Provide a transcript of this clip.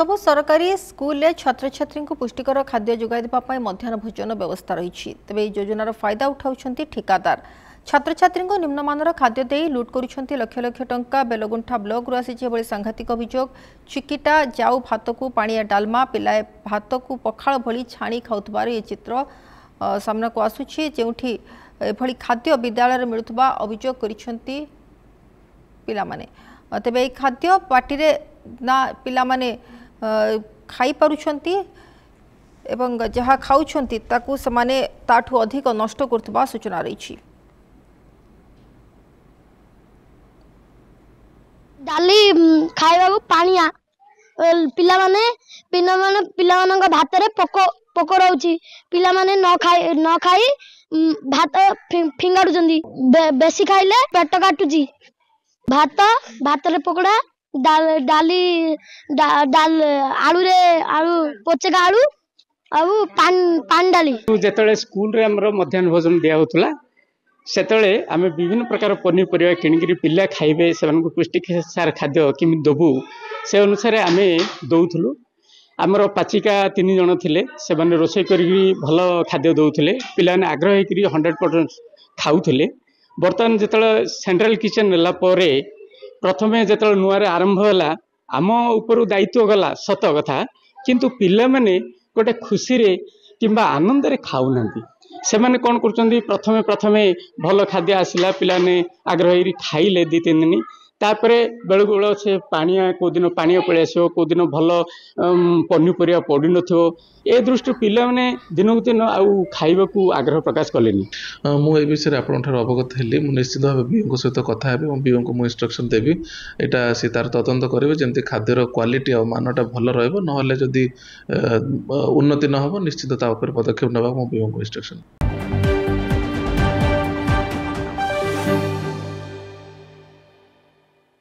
सबु सरकारी स्कूल छात्र छात्री को पुष्टिकर खाद्य जोगाई देवाई मध्याह्न भोजन व्यवस्था रही तेज योजनार फायदा उठाउछंती ठिकादार छात्र छात्री को निम्नमानर खाद्य दे लुट करुछंती लक्ष लक्ष टंका बेलगुंठा ब्लॉक रु आसी भली सांघातिक अभियोग चिकिटा जाऊ भात को पानिया डालमा पिलाए भात को पखाल भली छाणी खाउथबार ये चित्र सामना को आसुछि जेउठी एभली खाद्य विद्यालय मिलुथबा अभियोग करिछंती पिला माने तेबे खाद्य पार्टी रे ना पिला माने खाई पारुछंती एवं जहाँ खाउछंती ताकू समाने ताठू अधिक नष्ट करथबा सूचना रही डाली खाइबा पानिया पिला माने भात रे पोको रहउची पिला माने न खाई भात फिंगाडुचंदी बेसी खाइले पेट काटुची भात रे पकोड़ा डाली आलू पोचेका आलू आउ पान डाली जेतले स्कूल रे हमर मध्याह्न भोजन दिया होतला सेतले आमे विभिन्न प्रकार पनीपरिया किणिकी पिला खाइबे से पुष्टिसार खाद्य किमि दबु से अनुसार आमे दउथलु आमर पाचिका 3 जण थिले से माने रोषे करी भल खाद्य दउथले पिला ने आग्रह करी 100% खाउथले बर्तमान जेतले सेंट्रल किचन नेला परे प्रथमे जेतले नुआरे आरंभ होला आम ऊपर दायित्व गला सत कथा किंतु पिला माने गोटे खुशी रे किंबा आनंद रे खाउ नांती से माने कोन करचंदी प्रथमे भल खाद्य आसिला पिला ने आग्रह खाइले 2-3 दिन तापरे बेलु बेल से पानिया को दिन पानिया पड़े आसो को दिन भल पनीपरिया पड़ी नथियो ए दृष्टि पिला माने दिन दिन आउ खाइबा को आग्रह प्रकाश कलेनी मु ए विषय आपन ठार अवगत हेली मु निश्चित भाबे बीओ सहित कथा हेबे और बीओ को मु इंस्ट्रक्शन देबी एटा से तार तदंत करिवे जेंति खाद्यर क्वालिटी और मानटा भल रहबो न होले जदी उन्नति न होबो निश्चित ता ऊपर पदक्षेप नेबा मु बीओ को इंस्ट्रक्शन